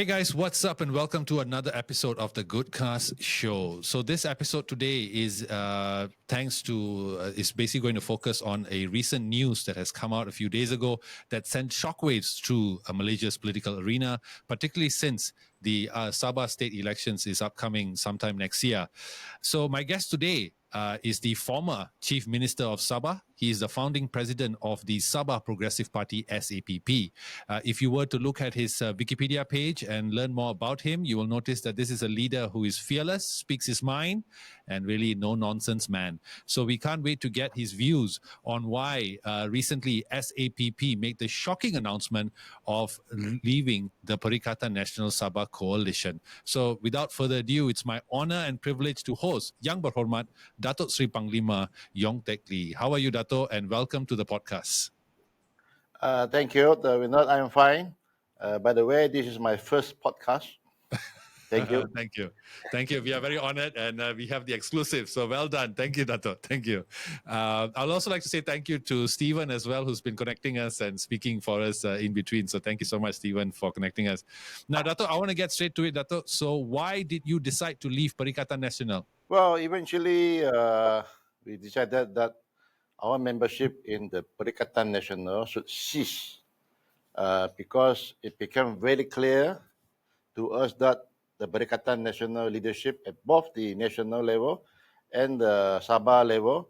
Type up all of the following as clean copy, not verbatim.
Hey guys, what's up and welcome to another episode of TheGoodCastShow. So this episode today is is basically going to focus on a recent news that has come out a few days ago that sent shockwaves through Malaysia's political arena, particularly since the Sabah State Elections is upcoming sometime next year. So my guest today is the former Chief Minister of Sabah. He is the founding president of the Sabah Progressive Party, SAPP. If you were to look at his Wikipedia page and learn more about him, you will notice that this is a leader who is fearless, speaks his mind, and really no-nonsense man. So we can't wait to get his views on why recently SAPP made the shocking announcement of leaving the Perikatan Nasional Sabah coalition. So without further ado, it's my honor and privilege to host Yang Berhormat, Datuk Seri Panglima Yong Teck. How are you, Dato', and welcome to the podcast. Thank you, Ronald. I'm fine. By the way, this is my first podcast. Thank you. Thank you. We are very honored and we have the exclusive. So well done. Thank you, Dato'. Thank you. I'll also like to say thank you to Stephen as well, who's been connecting us and speaking for us in between. So thank you so much, Stephen, for connecting us. Now, Dato', I want to get straight to it, Dato'. So why did you decide to leave Perikatan Nasional? Well, eventually, we decided that our membership in the Perikatan Nasional should cease because it became very clear to us that the Perikatan Nasional leadership at both the national level and the Sabah level,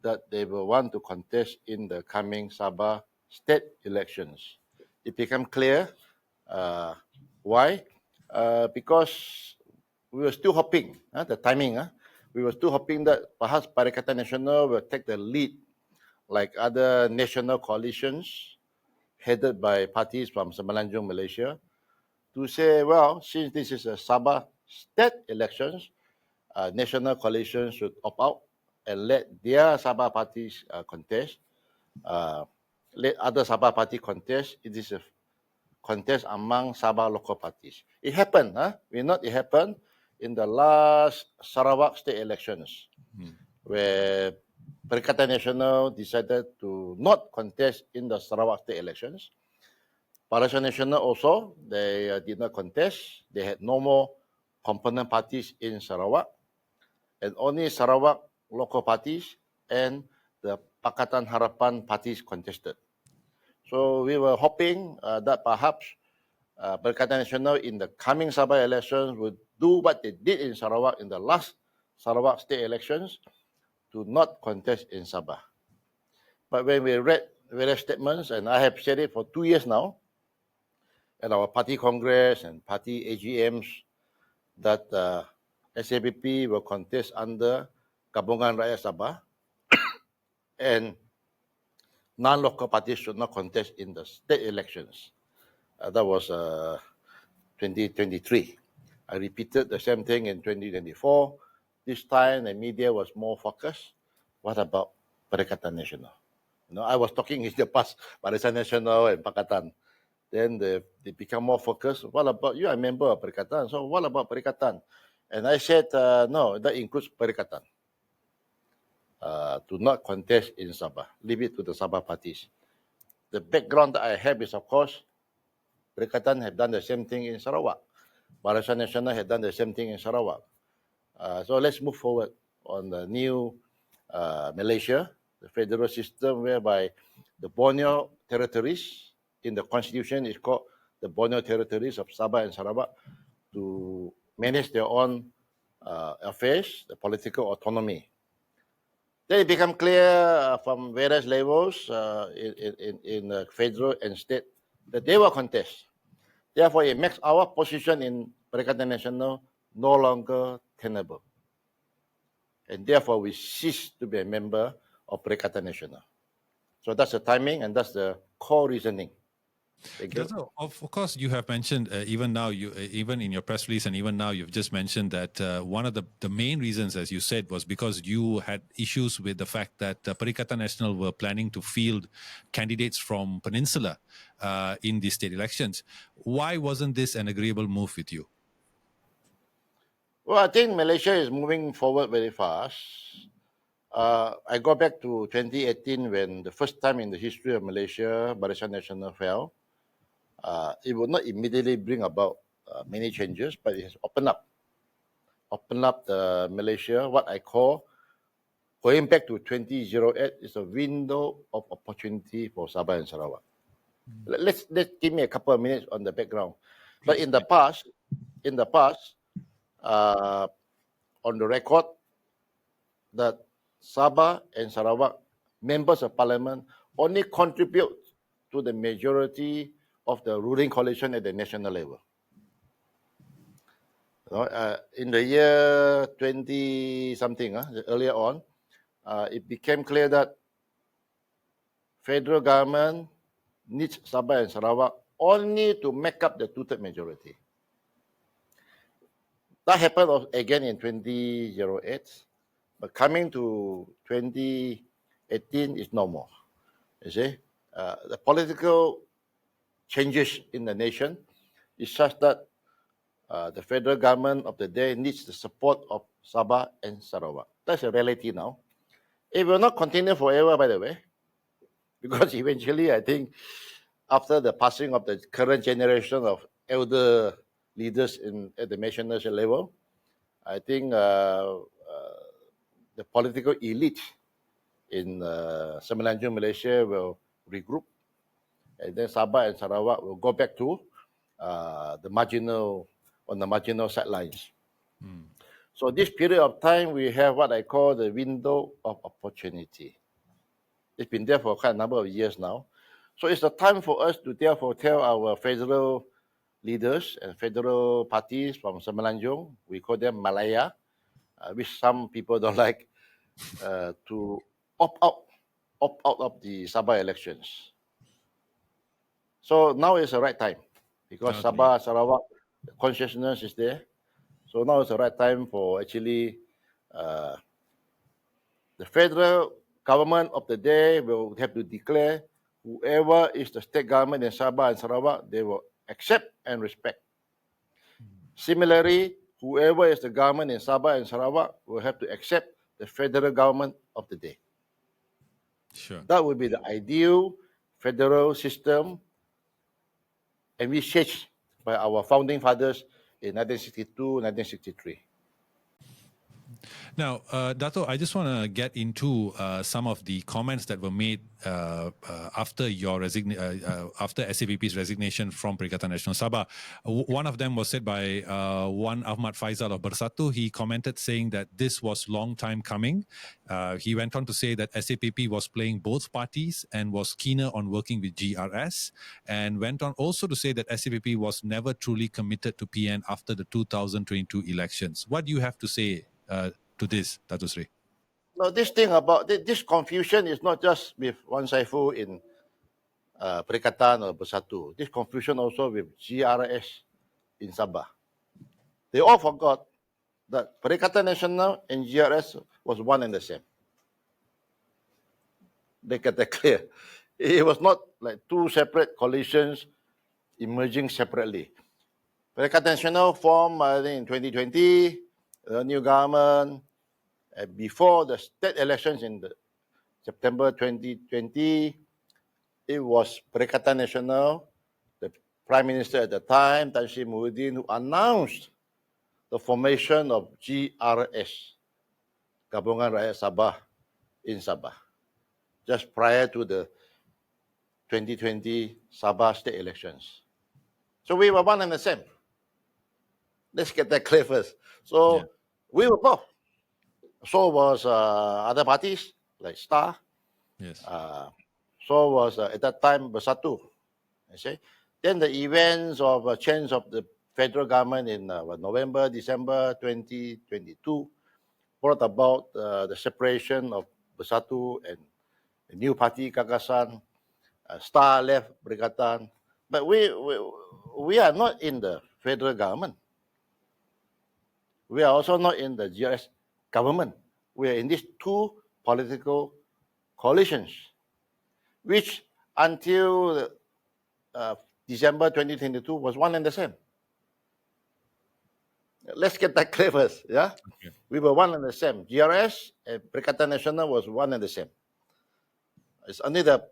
that they will want to contest in the coming Sabah State Elections. It became clear. Why? Because we were still hoping, the timing, we were still hoping that perhaps Perikatan Nasional will take the lead like other national coalitions headed by parties from Semenanjung, Malaysia, to say, well, since this is a Sabah State Elections, national coalitions should opt out and let their Sabah parties contest. Let other Sabah party contest. It is a contest among Sabah local parties. It happened, it happened in the last Sarawak State Elections, where Perikatan Nasional decided to not contest in the Sarawak State Elections. Perikatan Nasional also, they did not contest. They had no more component parties in Sarawak, and only Sarawak local parties and the Pakatan Harapan parties contested. So we were hoping that perhaps Perikatan Nasional in the coming Sabah elections would do what they did in Sarawak in the last Sarawak State Elections, to not contest in Sabah. But when we read various statements, and I have said it for 2 years now, at our party congress and party AGMs, that SAPP will contest under Gabungan Rakyat Sabah, and non-local parties should not contest in the state elections. That was 2023. I repeated the same thing in 2024. This time, the media was more focused. What about Perikatan Nasional? I was talking in the past, Perikatan Nasional and Pakatan. Then they become more focused. What about you? I'm a member of Perikatan. So what about Perikatan? And I said, no, that includes Perikatan. To not contest in Sabah. Leave it to the Sabah parties. The background that I have is, of course, Perikatan have done the same thing in Sarawak. Perikatan Nasional had done the same thing in Sarawak. So let's move forward on the new Malaysia, the federal system, whereby the Borneo territories in the constitution is called the Borneo territories of Sabah and Sarawak, to manage their own affairs, the political autonomy. Then it became clear from various levels in federal and state that they will contest. Therefore, it makes our position in Perikatan Nasional no longer tenable. And therefore, we cease to be a member of Perikatan Nasional. So that's the timing, and that's the core reasoning. Of course, you have mentioned even now, even in your press release, and even now you've just mentioned that one of the main reasons, as you said, was because you had issues with the fact that Perikatan Nasional were planning to field candidates from Peninsula in the state elections. Why wasn't this an agreeable move with you? Well, I think Malaysia is moving forward very fast. I go back to 2018, when the first time in the history of Malaysia, Barisan Nasional fell. It would not immediately bring about many changes, but it has opened up the Malaysia, what I call, going back to 2008, is a window of opportunity for Sabah and Sarawak. Let's give me a couple of minutes on the background. But in the past, on the record, that Sabah and Sarawak members of parliament only contribute to the majority of the ruling coalition at the national level. In the year 20 something, earlier on, it became clear that federal government needs Sabah and Sarawak only to make up the two-third majority. That happened again in 2008, but coming to 2018 is no more. You see, the political changes in the nation is such that the federal government of the day needs the support of Sabah and Sarawak. That's a reality now. It will not continue forever, by the way, because eventually, I think, after the passing of the current generation of elder leaders at the national level, I think the political elite in Semenanjung, Malaysia will regroup, and then Sabah and Sarawak will go back to on the marginal sidelines. So this period of time, we have what I call the window of opportunity. It's been there for quite a number of years now. So it's the time for us to therefore tell our federal leaders and federal parties from Semenanjung, we call them Malaya, which some people don't like, to opt out of the Sabah elections. So now is the right time, because Sabah, Sarawak, the consciousness is there. So now is the right time for actually the federal government of the day will have to declare whoever is the state government in Sabah and Sarawak, they will accept and respect. Similarly, whoever is the government in Sabah and Sarawak will have to accept the federal government of the day. Sure. That would be the ideal federal system envisaged by our founding fathers in 1962, 1963. Now, Dato, I just want to get into some of the comments that were made after after SAPP's resignation from Perikatan Nasional Sabah. One of them was said by one Ahmad Faisal of Bersatu. He commented saying that this was long time coming. He went on to say that SAPP was playing both parties and was keener on working with GRS, and went on also to say that SAPP was never truly committed to PN after the 2022 elections. What do you have to say to this, Datuk Seri? No, this thing about this confusion is not just with Wan Saiful in Perikatan or Bersatu. This confusion also with GRS in Sabah. They all forgot that Perikatan Nasional and GRS was one and the same. They get that clear. It was not like two separate coalitions emerging separately. Perikatan Nasional formed, I think, in 2020, a new government. Before the state elections in September 2020, it was Perikatan Nasional, the Prime Minister at the time, Tan Sri Muhyiddin, who announced the formation of GRS, Gabungan Rakyat Sabah, in Sabah, just prior to the 2020 Sabah State Elections. So we were one and the same. Let's get that clear first. So we were both. So was other parties like STAR. Yes. So was at that time Bersatu. You see. Then the events of change of the federal government in November, December 2022 brought about the separation of Bersatu and the new party Gagasan. STAR left Perikatan, but we are not in the federal government. We are also not in the GRS government. We are in these two political coalitions, which until December 2022 was one and the same. Let's get that clear first. Yeah, okay. We were one and the same. GRS and Perikatan Nasional was one and the same. It's only the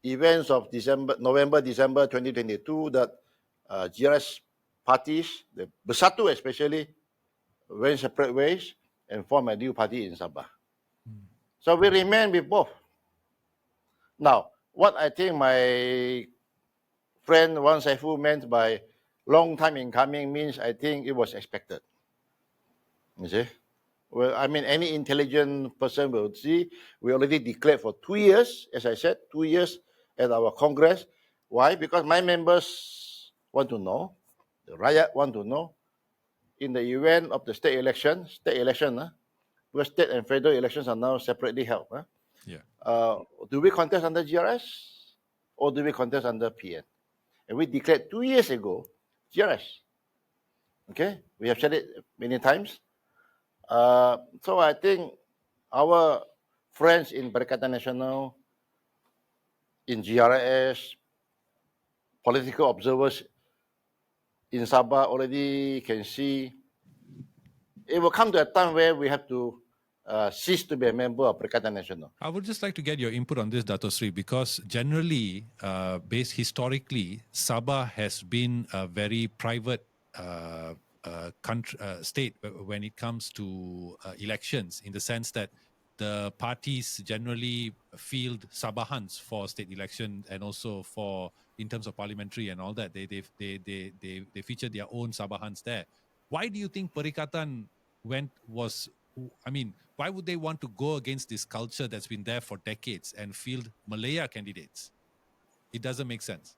events of November, December 2022 that GRS parties, the Bersatu especially, went separate ways and formed a new party in Sabah. So we remain with both. Now, what I think my friend Wan Saifu meant by long time in coming means I think it was expected. You see? Well, I mean, any intelligent person will see we already declared for 2 years, as I said, 2 years at our Congress. Why? Because my members want to know, the Rakyat want to know, in the event of the state election, because state and federal elections are now separately held. Yeah. Do we contest under GRS or do we contest under PN? And we declared 2 years ago GRS. Okay, we have said it many times. So I think our friends in Perikatan Nasional, in GRS, political observers in Sabah already can see it will come to a time where we have to cease to be a member of Perikatan Nasional. I would just like to get your input on this, Datuk Seri, because generally, based historically, Sabah has been a very private state when it comes to elections, in the sense that the parties generally field Sabahans for state election and also for in terms of parliamentary and all that. They feature their own Sabahans there. Why do you think Perikatan why would they want to go against this culture that's been there for decades and field Malaya candidates? It doesn't make sense.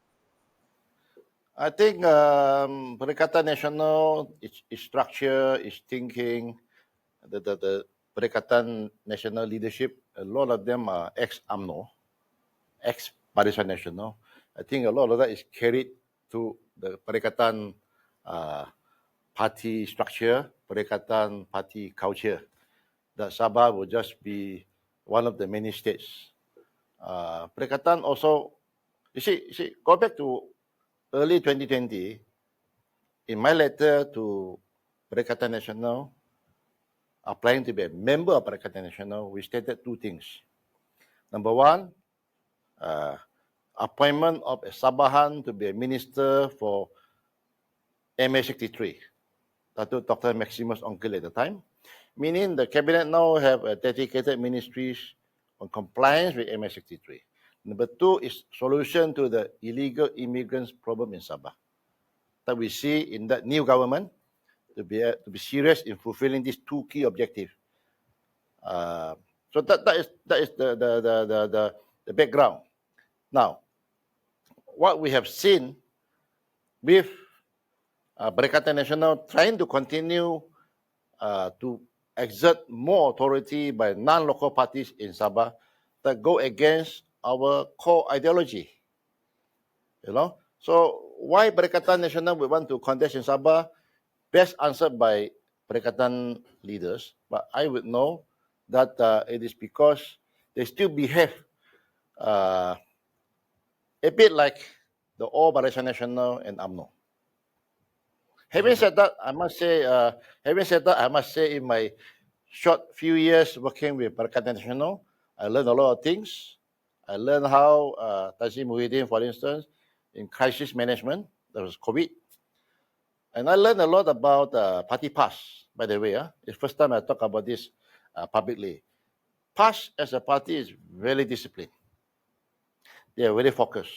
I think Perikatan Nasional, its structure, its thinking, the Perikatan Nasional leadership, a lot of them are ex-UMNO, ex-Barisan Nasional. I think a lot of that is carried to the Perikatan party structure, Perikatan party culture, that Sabah will just be one of the many states. Perikatan also, you see, go back to early 2020, in my letter to Perikatan Nasional, applying to be a member of Perikatan Nasional, we stated two things. Number one, appointment of a Sabahan to be a minister for MA63, Dr. Maximus Ongkil at the time, meaning the cabinet now have a dedicated ministries on compliance with MA63. Number two is solution to the illegal immigrants problem in Sabah, that we see in that new government to be serious in fulfilling these two key objectives. So that is the background. Now, what we have seen with Perikatan Nasional trying to continue to exert more authority by non-local parties in Sabah that go against our core ideology. So why Perikatan Nasional would want to contest in Sabah? Best answered by Perikatan leaders, but I would know that it is because they still behave a bit like the All Barisan Nasional and UMNO. Having said that, I must say, in my short few years working with Perikatan Nasional, I learned a lot of things. I learned how Tajim Muhyiddin, for instance, in crisis management, there was COVID. And I learned a lot about party PAS, by the way. It's the first time I talk about this publicly. PAS as a party is very disciplined. They are very focused.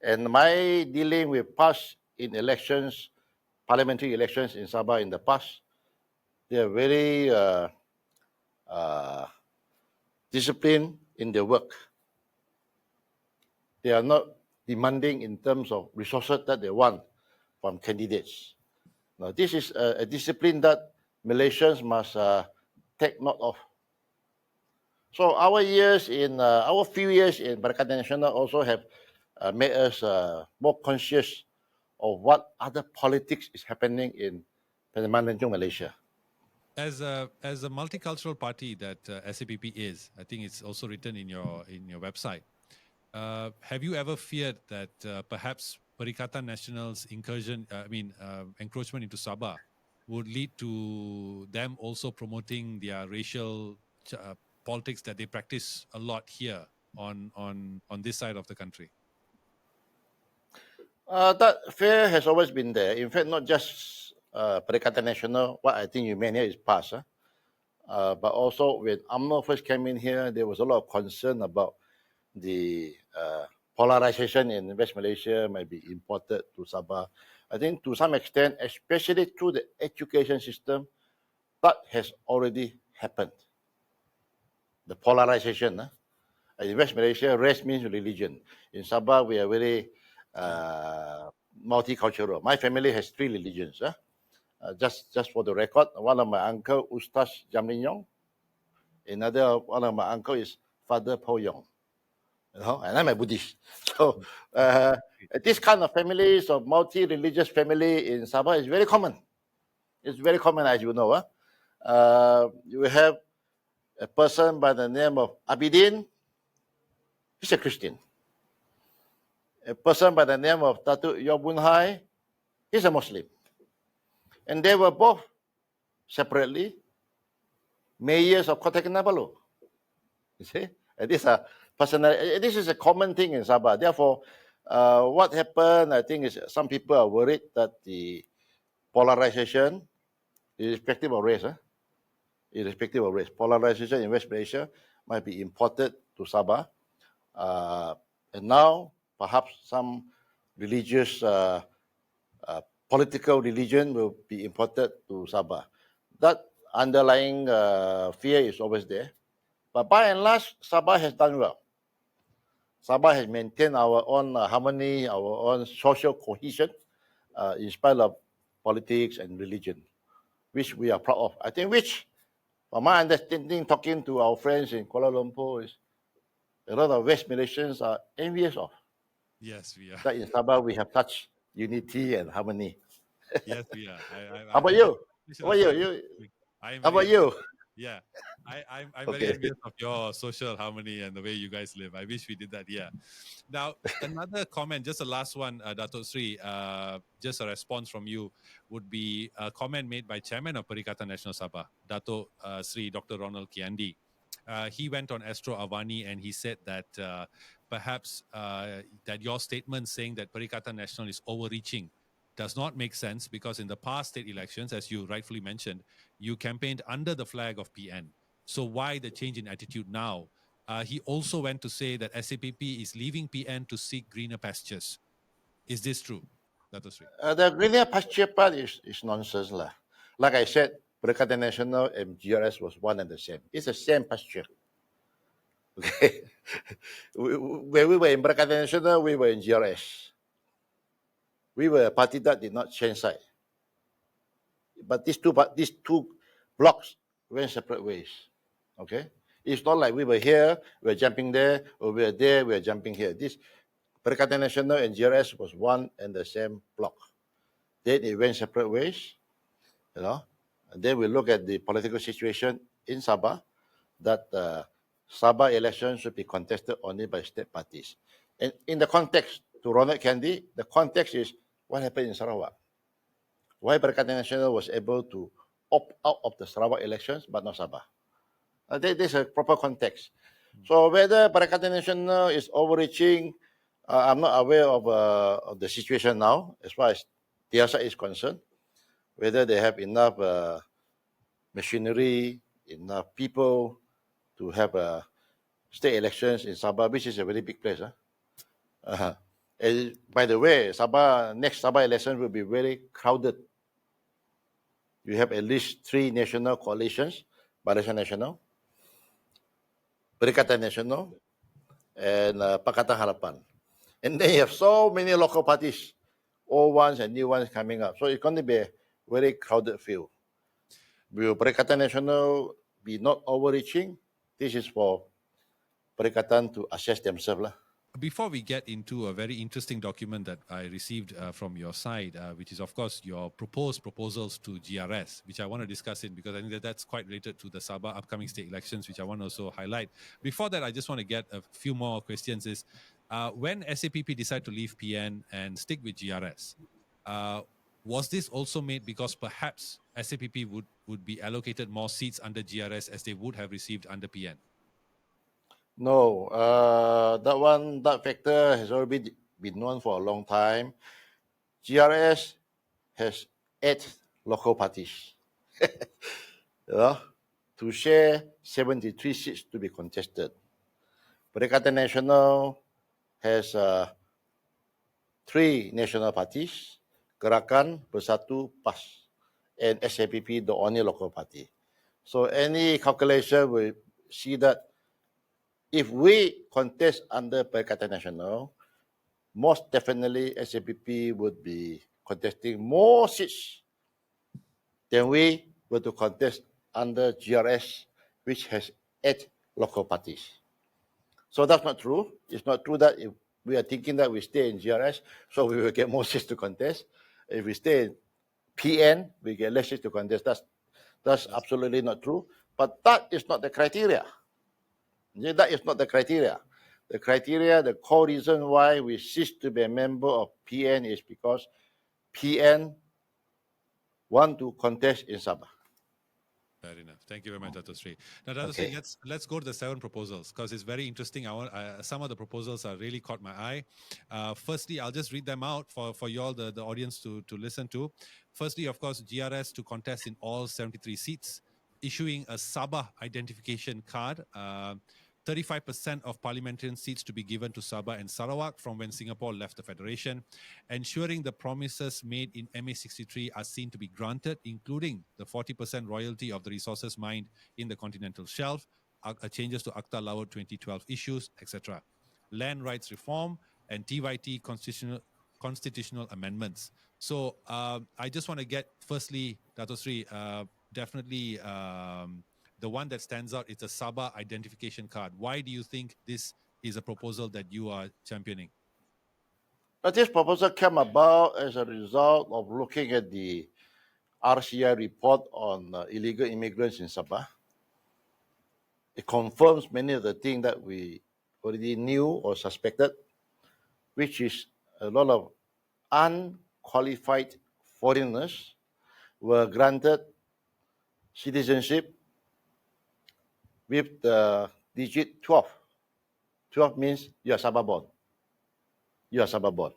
And my dealing with PAS in elections, parliamentary elections in Sabah in the past, they are very disciplined in their work. They are not demanding in terms of resources that they want from candidates. Now, this is a discipline that Malaysians must take note of. So our few years in Perikatan Nasional also have made us more conscious of what other politics is happening in Pemandangan, Malaysia. As a multicultural party that SAPP is, I think it's also written in your website. Have you ever feared that perhaps Perikatan Nasional's encroachment into Sabah would lead to them also promoting their racial politics that they practice a lot here on this side of the country? That fear has always been there. In fact, not just Perikatan Nasional, what I think you meant here is past. But also when UMNO first came in here, there was a lot of concern about the polarization in West Malaysia might be imported to Sabah. I think to some extent, especially through the education system, that has already happened. The polarization. In West Malaysia, race means religion. In Sabah, we are very multicultural. My family has 3 religions. Just for the record, one of my uncle, Ustaz Jamlin Yong. Another one of my uncle is Father Paul Yong. And I'm a Buddhist. So this kind of families of multi-religious family in Sabah is very common. It's very common, as you know. You have a person by the name of Abidin. He's a Christian. A person by the name of Datuk Yong Bun Hai. He's a Muslim. And they were both separately mayors of Kota Kinabalu. You see? And this is a common thing in Sabah. Therefore, what happened, I think, is some people are worried that the polarization, irrespective of race, polarization in West Malaysia might be imported to Sabah. And now, perhaps some religious, political religion will be imported to Sabah. That underlying fear is always there. But by and large, Sabah has done well. Sabah has maintained our own harmony, our own social cohesion, in spite of politics and religion, which we are proud of. I think which, from my understanding, talking to our friends in Kuala Lumpur, is a lot of West Malaysians are envious of. Yes, we are. That in Sabah we have such unity and harmony. Yes, we are. How about you? should How have about said you? I am How very about you? Yeah, I'm very Okay. envious of your social harmony and the way you guys live. I wish we did that here. Now, another comment, just the last one, Datuk Seri, just a response from you would be a comment made by Chairman of Perikatan Nasional Sabah, Datuk Seri Dr. Ronald Kiandee. He went on Astro Avani and he said that perhaps that your statement saying that Perikatan Nasional is overreaching does not make sense because in the past state elections, as you rightfully mentioned, you campaigned under the flag of PN. So why the change in attitude now? He also went to say that SAPP is leaving PN to seek greener pastures. Is this true, Dato' Sri? The greener pasture part is nonsense. Like I said, Perikatan Nasional and GRS was one and the same. It's the same pasture. Okay. When we were in Perikatan Nasional, we were in GRS. We were a party that did not change side. But these two blocks went separate ways. Okay? It's not like we were here, we were jumping there, or we were there, we were jumping here. This Perikatan Nasional and GRS was one and the same block. Then it went separate ways, And then we look at the political situation in Sabah, that Sabah elections should be contested only by state parties. And in the context, to Ronald Kiandee, the context is what happened in Sarawak. Why Perikatan Nasional was able to opt out of the Sarawak elections, but not Sabah. There's a proper context. So whether Perikatan Nasional is overreaching, I'm not aware of the situation now, as far as TSI is concerned, whether they have enough machinery, enough people to have state elections in Sabah, which is a very big place. And by the way, next Sabah election will be very crowded. You have at least 3 national coalitions, Barisan Nasional, Perikatan Nasional, and Pakatan Harapan. And they have so many local parties, old ones and new ones coming up. So it's going to be a very crowded field. Will Perikatan Nasional be not overreaching? This is for Perikatan to assess themselves. Before we get into a very interesting document that I received from your side, which is, of course, your proposals to GRS, which I want to discuss in because I think that's quite related to the Sabah upcoming state elections, which I want to also highlight. Before that, I just want to get a few more questions. When SAPP decided to leave PN and stick with GRS, was this also made because perhaps SAPP would be allocated more seats under GRS as they would have received under PN? No, that factor has already been known for a long time. GRS has 8 local parties, you know, to share 73 seats to be contested. Perikatan Nasional has 3 national parties, Gerakan, Bersatu, PAS, and SAPP, the only local party. So any calculation will see that if we contest under Perikatan Nasional, most definitely SAPP would be contesting more seats than we were to contest under GRS, which has 8 local parties. So that's not true. It's not true that if we are thinking that we stay in GRS, so we will get more seats to contest. If we stay in PN, we get less seats to contest. That's absolutely not true. But that is not the criteria. That is not the criteria. The criteria, the core reason why we cease to be a member of PN is because PN want to contest in Sabah. Fair enough. Thank you very much, Datuk Seri. Now, Datuk Seri, let's go to the 7 proposals because it's very interesting. Some of the proposals are really caught my eye. Firstly, I'll just read them out for you all, the audience to listen to. Firstly, of course, GRS to contest in all 73 seats, issuing a Sabah identification card. 35% of parliamentarian seats to be given to Sabah and Sarawak from when Singapore left the Federation, ensuring the promises made in MA63 are seen to be granted, including the 40% royalty of the resources mined in the continental shelf, changes to Akta Laut 2012 issues, etc. Land rights reform and TYT constitutional amendments. So I just want to get, firstly, Datuk Seri, definitely the one that stands out is a Sabah identification card. Why do you think this is a proposal that you are championing? But this proposal came about as a result of looking at the RCI report on illegal immigrants in Sabah. It confirms many of the things that we already knew or suspected, which is a lot of unqualified foreigners were granted citizenship with the digit 12. 12 means you are Sabah born. You are Sabah born.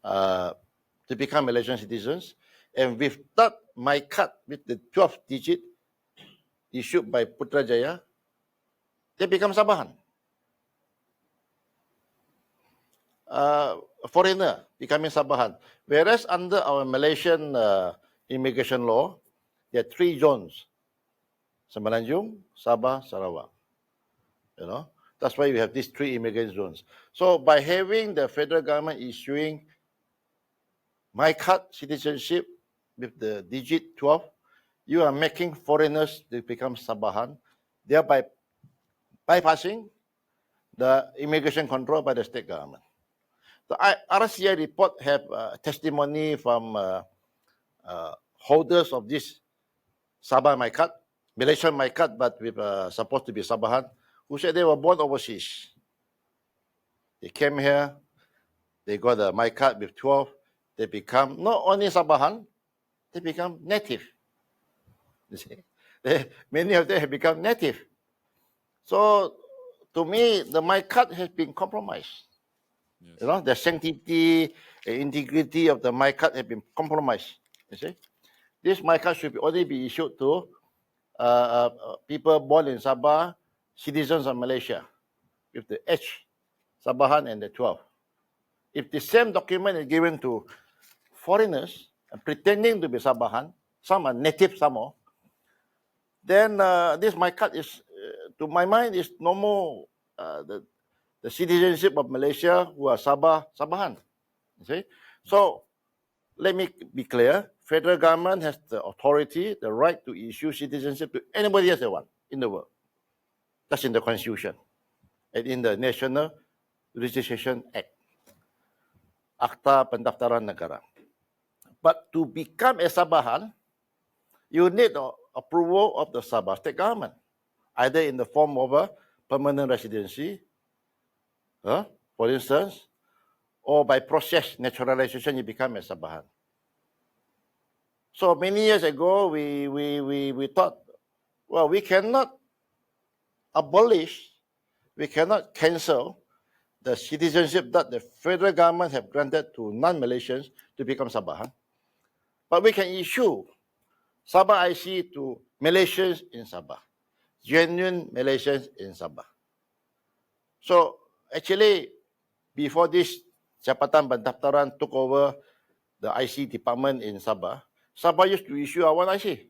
To become Malaysian citizens. And with that, my card with the 12th digit issued by Putrajaya, they become Sabahan. A foreigner becoming Sabahan. Whereas under our Malaysian immigration law, there are 3 zones. Semenanjung, Sabah, Sarawak. You know, that's why we have these 3 immigrant zones. So by having the federal government issuing my card citizenship with the digit 12, you are making foreigners to become Sabahan, thereby bypassing the immigration control by the state government. The RCI report have testimony from holders of this Sabah my card, Malaysian my card, but with supposed to be Sabahan, who said they were born overseas. They came here, they got a my card with 12, they become not only Sabahan, they become native. You see, many of them have become native. So, to me, the my card has been compromised. Yes. You know, the sanctity, the integrity of the my card has been compromised. You see, this my card should only be issued to people born in Sabah, citizens of Malaysia, with the H, Sabahan, and the 12. If the same document is given to foreigners pretending to be Sabahan, some are native, some are, then this my card is, to my mind, is no more the citizenship of Malaysia who are Sabahan. You see? So let me be clear. Federal government has the authority, the right to issue citizenship to anybody else they want in the world. That's in the Constitution and in the National Registration Act, Akta Pendaftaran Negara. But to become a Sabahan, you need the approval of the Sabah State Government, either in the form of a permanent residency, for instance, or by process naturalization, you become a Sabahan. So many years ago, we thought, well, we cannot abolish, we cannot cancel the citizenship that the federal government have granted to non-Malaysians to become Sabahan. But we can issue Sabah IC to Malaysians in Sabah, genuine Malaysians in Sabah. So actually, before this Jabatan Pendaftaran took over the IC department in Sabah, Sabah used to issue our own IC.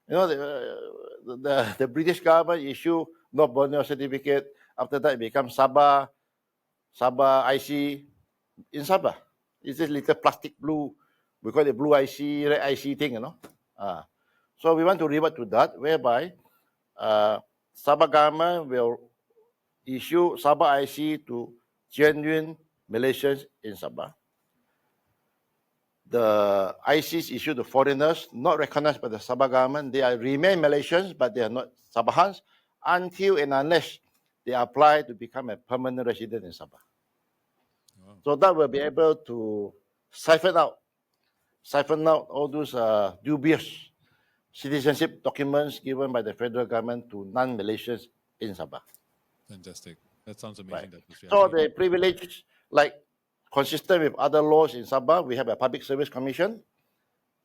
You know, the British government issue no Borneo certificate. After that, it becomes Sabah IC in Sabah. It's this little plastic blue, we call it blue IC, red IC thing, you know. So we want to revert to that, whereby Sabah government will issue Sabah IC to genuine Malaysians in Sabah. The ICs issued to foreigners not recognized by the Sabah government. They remain Malaysians, but they are not Sabahans until and unless they apply to become a permanent resident in Sabah. Wow. So that will be able to siphon out all those dubious citizenship documents given by the federal government to non-Malaysians in Sabah. Fantastic. That sounds amazing. Right. So the privilege, like consistent with other laws in Sabah, we have a Public Service Commission.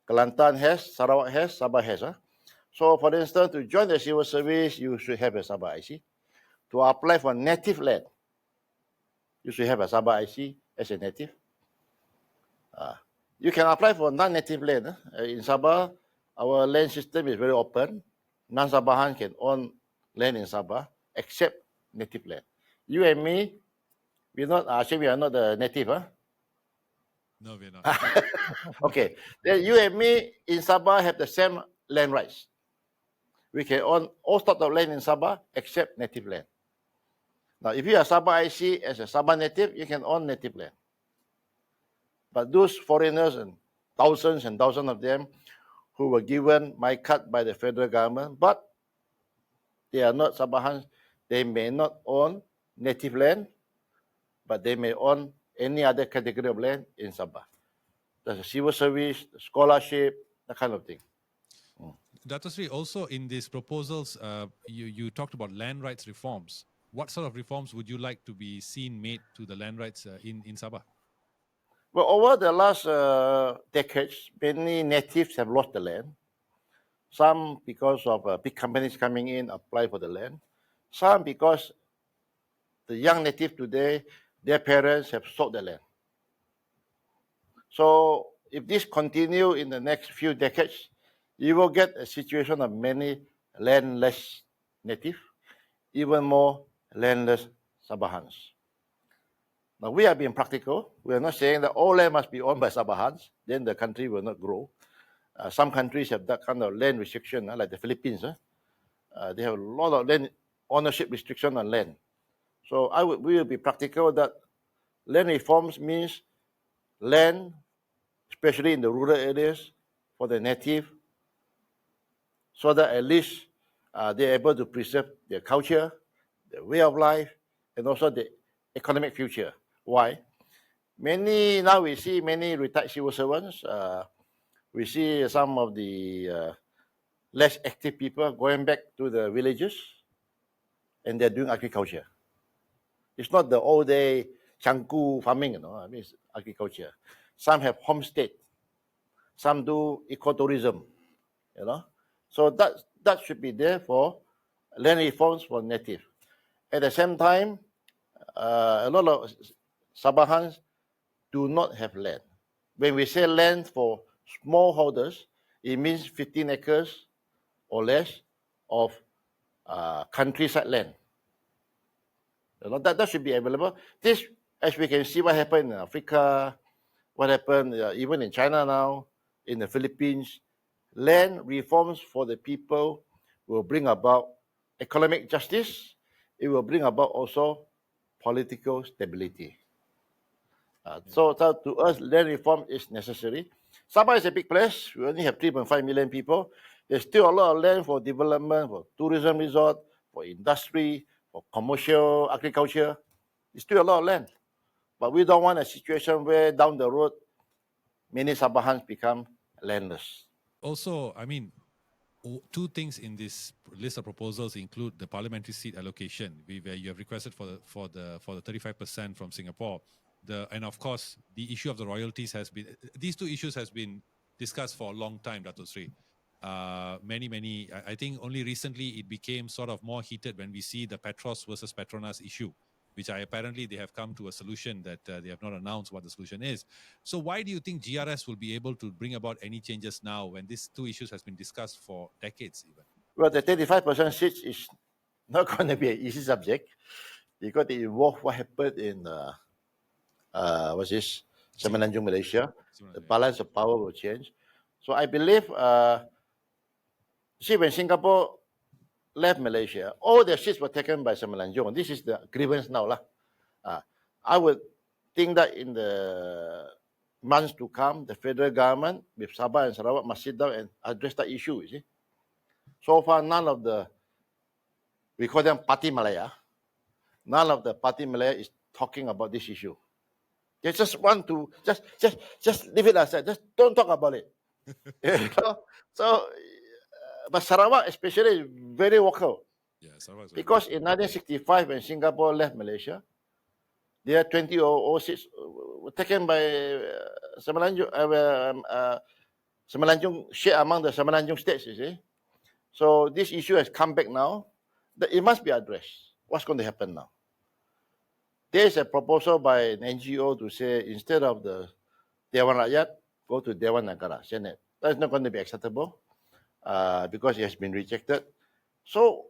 Kelantan has, Sarawak has, Sabah has. So for instance, to join the civil service, you should have a Sabah IC. To apply for native land, you should have a Sabah IC as a native. You can apply for non-native land. In Sabah, our land system is very open. Non-Sabahan can own land in Sabah, except native land. You and me, we're not, actually we are not the native, huh? No, we're not. Okay, then you and me in Sabah have the same land rights. We can own all sorts of land in Sabah except native land. Now, if you are Sabah IC as a Sabah native, you can own native land. But those foreigners, and thousands of them, who were given my card by the federal government, but they are not Sabahans, they may not own native land, but they may own any other category of land in Sabah. There's a civil service, the scholarship, that kind of thing. Datuk Seri, also in these proposals, you talked about land rights reforms. What sort of reforms would you like to be seen made to the land rights in Sabah? Well, over the last decades, many natives have lost the land. Some because of big companies coming in, apply for the land. Some because the young native today, their parents have sold the land. So if this continue in the next few decades, you will get a situation of many landless native, even more landless Sabahans. Now, we are being practical. We are not saying that all land must be owned by Sabahans, then the country will not grow. Some countries have that kind of land restriction, like the Philippines. They have a lot of land ownership restriction on land. So we will be practical that land reforms means land, especially in the rural areas, for the native, so that at least they're able to preserve their culture, their way of life, and also the economic future. Why? Now we see many retired civil servants. We see some of the less active people going back to the villages, and they're doing agriculture. It's not the old day Changku farming, I mean, it's agriculture. Some have homestead. Some do ecotourism, So that should be there for land reforms for native. At the same time, a lot of Sabahans do not have land. When we say land for smallholders, it means 15 acres or less of countryside land. That should be available. This, as we can see what happened in Africa, what happened even in China now, in the Philippines, land reforms for the people will bring about economic justice. It will bring about also political stability. So to us, land reform is necessary. Sabah is a big place. We only have 3.5 million people. There's still a lot of land for development, for tourism resort, for industry, for commercial agriculture. There's still a lot of land. But we don't want a situation where down the road, many Sabahans become landless. Also, I mean, two things in this list of proposals include the parliamentary seat allocation, where you have requested for the 35% from Singapore. And of course, the issue of the royalties has been, these two issues has been discussed for a long time, Datuk Seri. I think only recently it became sort of more heated when we see the Petros versus Petronas issue, which apparently they have come to a solution that they have not announced what the solution is. So why do you think GRS will be able to bring about any changes now when these two issues has been discussed for decades even? Well, the 35% seats is not going to be an easy subject because it involves what happened in what's this? Semenanjung, Malaysia. The balance of power will change. So I believe, see, when Singapore left Malaysia, all their seats were taken by Semenanjung. This is the grievance now. I would think that in the months to come, the federal government with Sabah and Sarawak must sit down and address that issue, you see. So far, none of the, we call them Party Malaya, none of the Party Malaya is talking about this issue. They just want to, just leave it aside, just don't talk about it. So, but Sarawak especially is very vocal. Yeah, Sarawak. Because in 1965, when Singapore left Malaysia, their 20 seats were taken by Semenanjung, Semenanjung shared among the Semenanjung states, you see. So this issue has come back now. It must be addressed. What's going to happen now? There is a proposal by an NGO to say instead of the Dewan Rakyat, go to Dewan Negara, Senate. That's not going to be acceptable because it has been rejected. So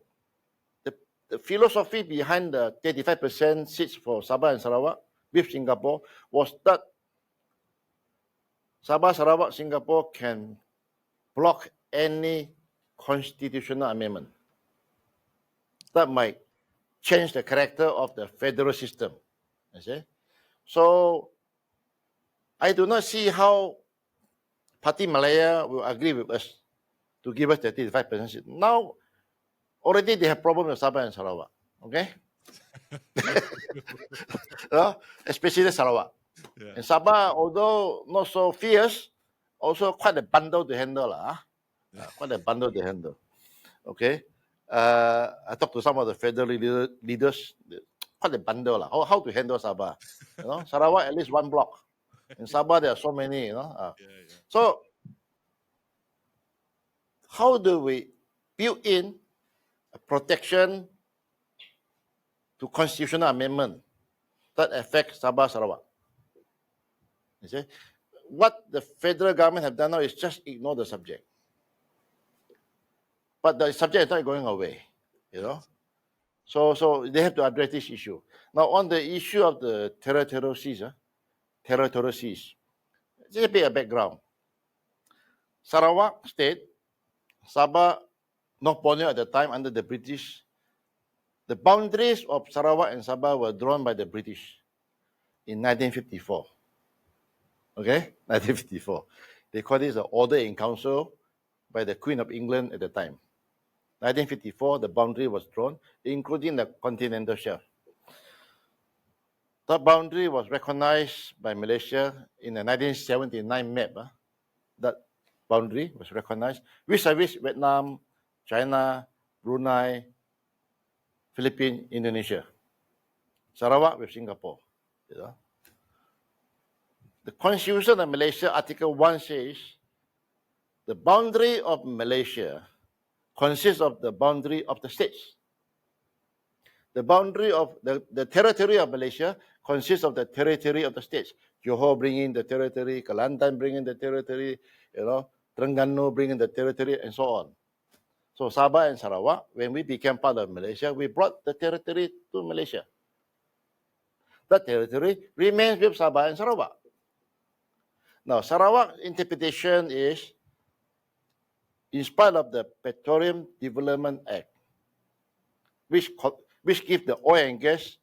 the philosophy behind the 35% seats for Sabah and Sarawak with Singapore was that Sabah, Sarawak, Singapore can block any constitutional amendment that might change the character of the federal system. You see? So I do not see how Party Malaya will agree with us to give us the 35% seat. Now, already they have problems with Sabah and Sarawak. Okay? Especially Sarawak. Yeah. And Sabah, although not so fierce, also quite a bundle to handle. Quite a bundle to handle. Okay? I talked to some of the federal leaders, quite a bundle. How to handle Sabah? You know, Sarawak, at least one block. In Sabah, there are so many, you know. So, how do we build in a protection to constitutional amendment that affects Sabah, Sarawak? You see? What the federal government have done now is just ignore the subject. But the subject is not going away, you know. So they have to address this issue. Now, on the issue of the territorial seas, just a bit of background. Sarawak State, Sabah, North Borneo at the time under the British, the boundaries of Sarawak and Sabah were drawn by the British in 1954. Okay, 1954. They call this the Order in Council by the Queen of England at the time. 1954, the boundary was drawn, including the continental shelf. That boundary was recognized by Malaysia in the 1979 map. That boundary was recognized vis-a-vis Vietnam, China, Brunei, Philippines, Indonesia. Sarawak with Singapore. You know? The Constitution of Malaysia, Article 1 says, the boundary of Malaysia consists of the boundary of the states. The boundary of the territory of Malaysia consists of the territory of the states. Johor bringing the territory, Kelantan bringing the territory, you know, Terengganu bringing the territory, and so on. So Sabah and Sarawak, when we became part of Malaysia, we brought the territory to Malaysia. That territory remains with Sabah and Sarawak. Now, Sarawak's interpretation is, in spite of the Petroleum Development Act, which gives the oil and gas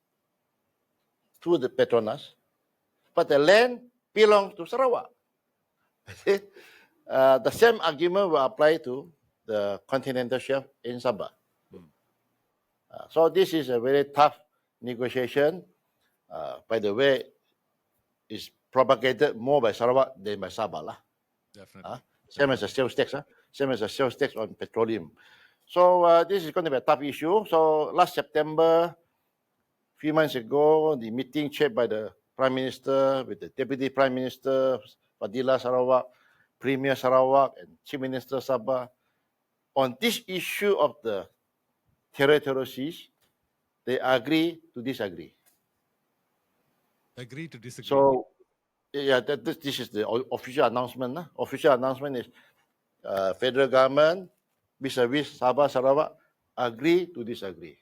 to the Petronas, but the land belongs to Sarawak. The same argument will apply to the continental shelf in Sabah. So this is a very tough negotiation. By the way, it's propagated more by Sarawak than by Sabah. Definitely. Same as the sales tax. same as a sales tax on petroleum. So this is going to be a tough issue. So last September, a few months ago, the meeting chaired by the Prime Minister with the Deputy Prime Minister, Fadila Sarawak, Premier Sarawak, and Chief Minister Sabah, on this issue of the territorial seas, they agree to disagree. Agree to disagree. So, yeah, this is the official announcement. Official announcement is federal government vis-a-vis Sabah Sarawak agree to disagree.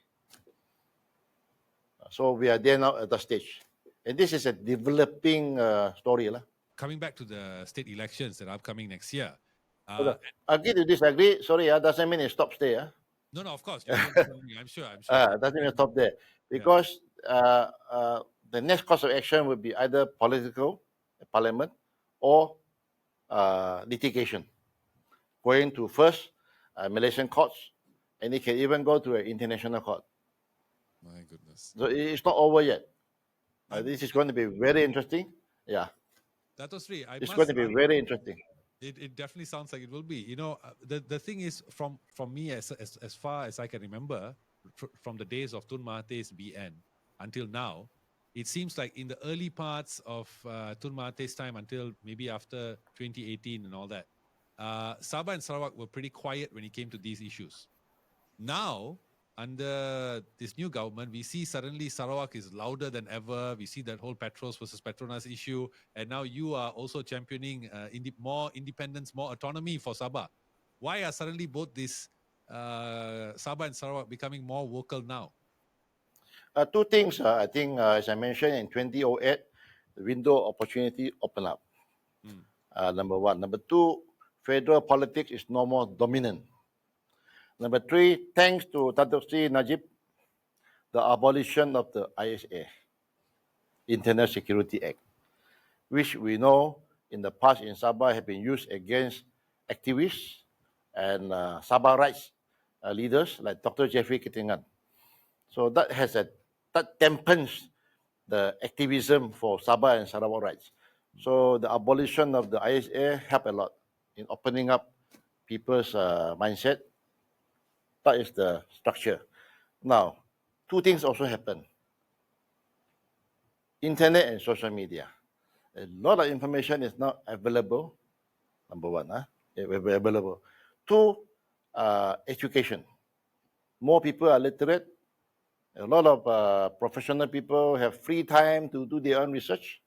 So we are there now at the stage, and this is a developing story, lah. Coming back to the state elections that are upcoming next year. Agree to disagree. Sorry, doesn't mean it stops there. No, of course. I'm sure. Doesn't mean it stop there, because the next course of action would be either political, parliament, or litigation, going to first Malaysian courts, and it can even go to an international court. My goodness. So it's not over yet. This is going to be very interesting. Yeah. Datuk Seri, it's going to be very interesting. It definitely sounds like it will be. You know, the thing is, from me, as far as I can remember, from the days of Tun Mahathir's BN until now, it seems like in the early parts of Tun Mahathir's time, until maybe after 2018 and all that, Sabah and Sarawak were pretty quiet when it came to these issues. Now, under this new government, we see suddenly Sarawak is louder than ever. We see that whole Petros versus Petronas issue. And now you are also championing more independence, more autonomy for Sabah. Why are suddenly both these Sabah and Sarawak becoming more vocal now? Two things. I think, as I mentioned, in 2008, the window of opportunity opened up. Number one. Number two, federal politics is no more dominant. Number three, thanks to Datuk Seri Najib, the abolition of the ISA, Internal Security Act, which we know in the past in Sabah have been used against activists and Sabah rights leaders like Dr. Jeffrey Ketingan. So that dampens the activism for Sabah and Sarawak rights. So the abolition of the ISA helped a lot in opening up people's mindset. That is the structure. Now, two things also happen. Internet and social media. A lot of information is now available. Number one, available. Two, education. More people are literate. A lot of professional people have free time to do their own research.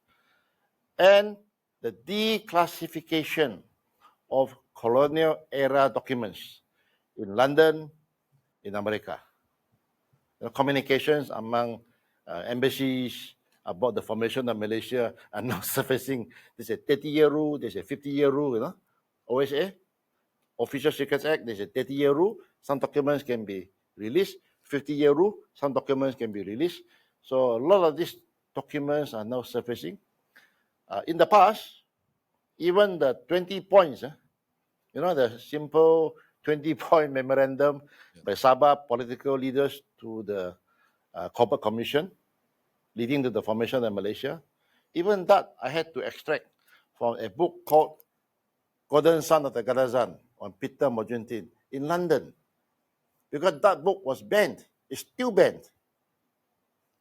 And the declassification of colonial era documents in London, in America. The communications among embassies about the formation of Malaysia are now surfacing. There's a 30-year rule, there's a 50-year rule, you know. OSA, Official Secrets Act, there's a 30-year rule. Some documents can be released. 50-year rule, some documents can be released. So a lot of these documents are now surfacing. In the past, even the 20 points, you know, the simple 20-point memorandum by Sabah political leaders to the Corporate Commission, leading to the formation of Malaysia. Even that I had to extract from a book called Golden Son of the Gadazan on Peter Mogentin in London. Because that book was banned. It's still banned.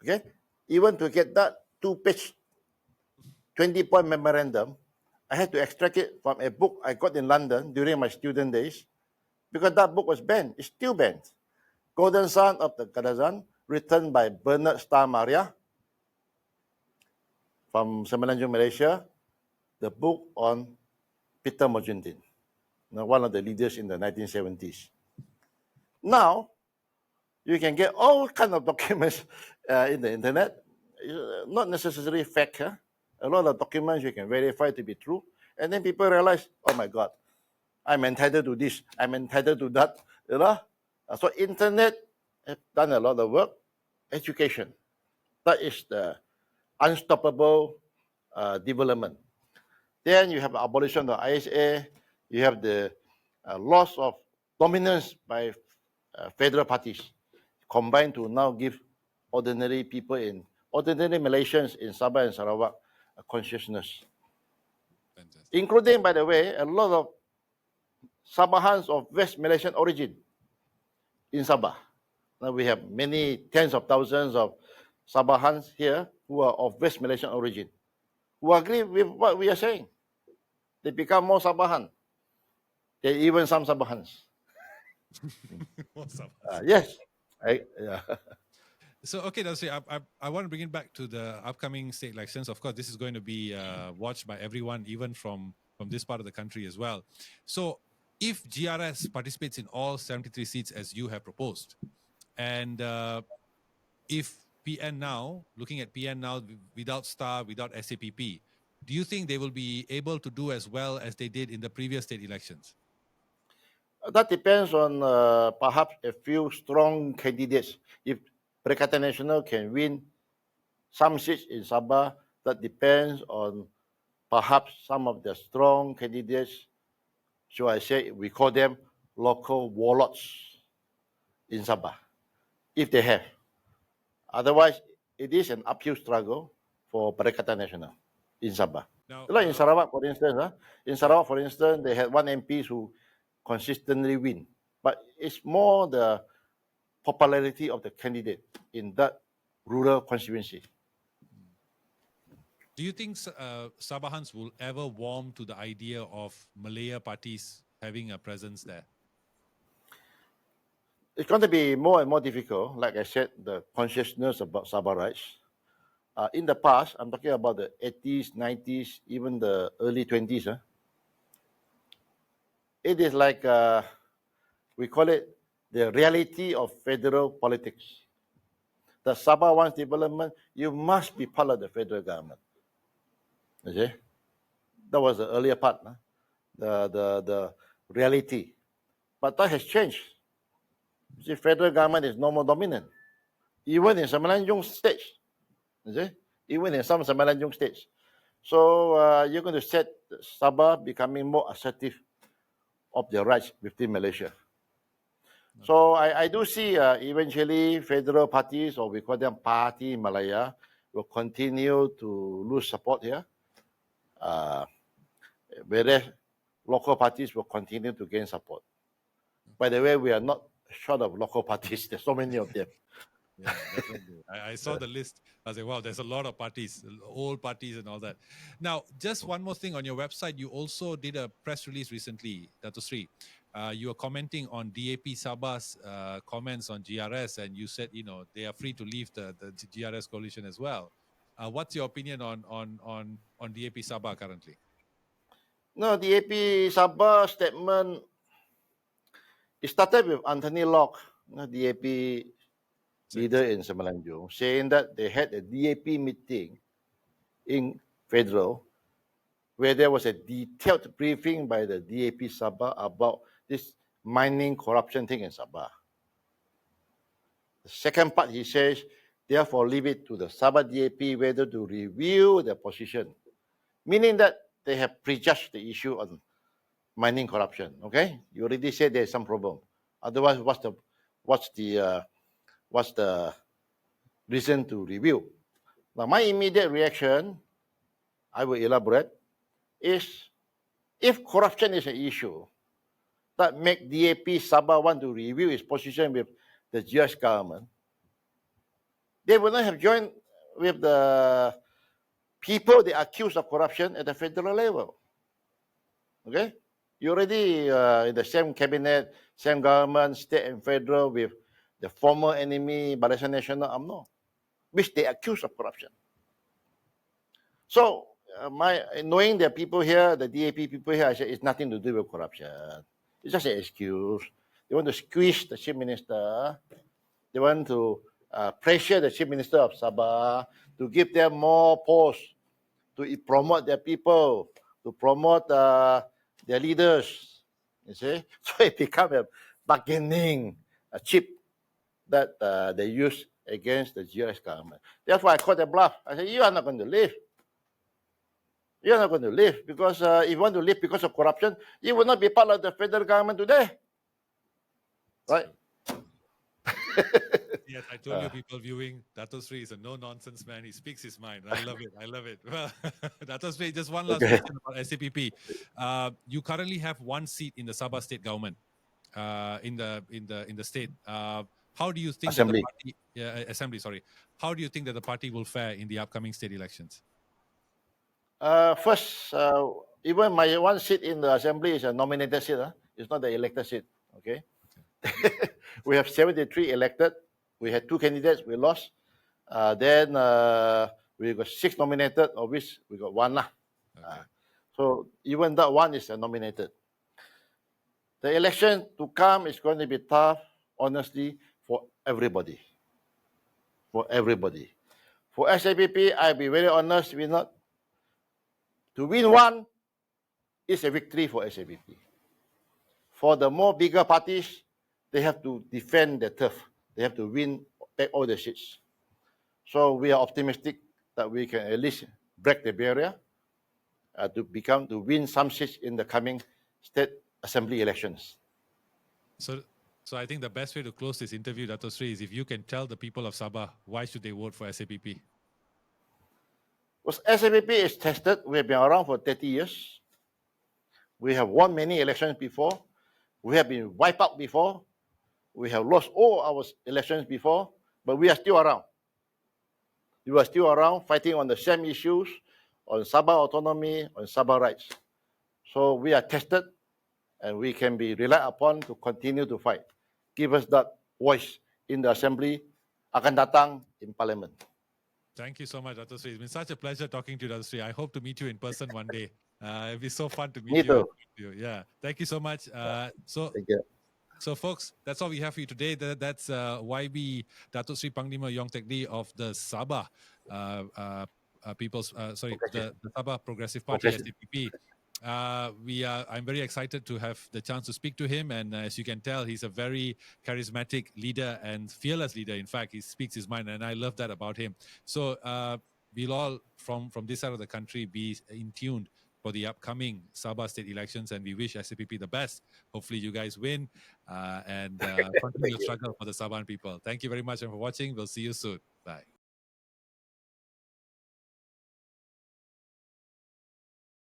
Okay? Even to get that 2-page 20-point memorandum, I had to extract it from a book I got in London during my student days, because that book was banned. It's still banned. Golden Son of the Gadazan, written by Bernard Star Maria from Semenanjung, Malaysia, the book on Peter Mogentin, one of the leaders in the 1970s. Now, you can get all kinds of documents in the internet, not necessarily fact. A lot of documents you can verify to be true. And then people realize, oh my God, I'm entitled to this, I'm entitled to that. You know? So internet has done a lot of work. Education, that is the unstoppable development. Then you have abolition of ISA, you have the loss of dominance by federal parties, combined to now give ordinary people ordinary Malaysians in Sabah and Sarawak a consciousness. Fantastic. Including, by the way, a lot of Sabahans of West Malaysian origin in Sabah. Now we have many tens of thousands of Sabahans here who are of West Malaysian origin, who agree with what we are saying. They become more Sabahan. There are even some Sabahans. Yes. Yeah. So, okay, Datuk Seri, I want to bring it back to the upcoming state elections. Of course, this is going to be watched by everyone, even from this part of the country as well. So, if GRS participates in all 73 seats as you have proposed, and if PN now, looking at PN now without STAR, without SAPP, do you think they will be able to do as well as they did in the previous state elections? That depends on perhaps a few strong candidates. If Perikatan Nasional can win some seats in Sabah, that depends on perhaps some of the strong candidates. So I say we call them local warlords in Sabah, if they have. Otherwise, it is an uphill struggle for Perikatan Nasional in Sabah. Now, Like in Sarawak, for instance, they had one MP who consistently win, but it's more the popularity of the candidate in that rural constituency. do you think Sabahans will ever warm to the idea of Malaya parties having a presence there? It's going to be more and more difficult. Like I said, the consciousness about Sabah rights. In the past, I'm talking about the 80s, 90s, even the early 20s. It is like, we call it the reality of federal politics. The Sabah wants development, you must be part of the federal government. You see? That was the earlier part, the reality. But that has changed. You see, federal government is no more dominant. Even in Semenanjung states. You see? Even in some Semenanjung states. So you're going to set Sabah becoming more assertive of their rights within Malaysia. Okay. So I do see eventually federal parties, or we call them Party Malaya, will continue to lose support here. Whereas local parties will continue to gain support. By the way, we are not short of local parties. There's so many of them. Yeah, definitely. I saw the list. I was like, wow, there's a lot of parties, old parties and all that. Now, just one more thing on your website, you also did a press release recently, Datuk Seri. You were commenting on DAP Sabah's comments on GRS, and you said, they are free to leave the GRS coalition as well. What's your opinion on DAP Sabah currently? No, DAP Sabah statement, it started with Anthony Locke, DAP leader in Semenanjung, saying that they had a DAP meeting in Federal where there was a detailed briefing by the DAP Sabah about this mining corruption thing in Sabah. The second part, he says, therefore leave it to the Sabah DAP whether to review their position, meaning that they have prejudged the issue on mining corruption. Okay, you already said there's some problem. Otherwise, what's the reason to review? Now, my immediate reaction, I will elaborate, is if corruption is an issue that make DAP Sabah want to review its position with the GS government, they would not have joined with the people they accuse of corruption at the federal level. Okay? You're already in the same cabinet, same government, state and federal, with the former enemy, Barisan Nasional UMNO, which they accuse of corruption. So, knowing the people here, the DAP people here, I said it's nothing to do with corruption. It's just an excuse. They want to squeeze the chief minister. They want to pressure the chief minister of Sabah to give them more posts, to promote their people, to promote their leaders. You see? So it became a bargaining chip that they use against the GS government. Therefore, I called a bluff. I said, you are not going to leave. You're not going to leave because if you want to leave because of corruption, you will not be part of the federal government today. Right? Yes, I told you, people viewing, Datuk Seri is a no-nonsense man. He speaks his mind. I love it. I love it. Well, Datuk Seri, just one last Okay. question about SAPP. You currently have one seat in the Sabah state government, in the state. How do you think that the Assembly. party, assembly, sorry, how do you think that the party will fare in the upcoming state elections? First, even my one seat in the assembly is a nominated seat. It's not the elected seat. Okay. We have 73 elected. We had 2 candidates. We lost. Then we got 6 nominated, of which we got 1 lah. Okay. So even that one is nominated. The election to come is going to be tough, honestly, for everybody. For everybody. For SAPP, I'll be very honest, we not to win one is a victory for SAPP. For the more bigger parties, they have to defend their turf. They have to win back all the seats. So we are optimistic that we can at least break the barrier to win some seats in the coming state assembly elections. So I think the best way to close this interview, Datuk Seri, is if you can tell the people of Sabah why should they vote for SAPP. Well, SAPP is tested. We have been around for 30 years. We have won many elections before. We have been wiped out before. We have lost all our elections before, but we are still around. We are still around fighting on the same issues, on Sabah autonomy, on Sabah rights. So we are tested and we can be relied upon to continue to fight. Give us that voice in the assembly, akan datang in parliament. Thank you so much, Datuk Seri. It's been such a pleasure talking to you, Datuk Seri. I hope to meet you in person one day. It'd be so fun to meet Me too. you. Yeah. Thank you so much. Thank you. So, folks, that's all we have for you today. That's YB Datuk Seri Panglima Yong Teck of the Sabah the Sabah Progressive Party, SAPP. I'm very excited to have the chance to speak to him, and as you can tell, he's a very charismatic leader and fearless leader. In fact, he speaks his mind, and I love that about him. So we'll all from this side of the country be in tune for the upcoming Sabah state elections, and we wish SAPP the best. Hopefully you guys win and continue to struggle for the Sabahan people. Thank you very much for watching. We'll see you soon. Bye.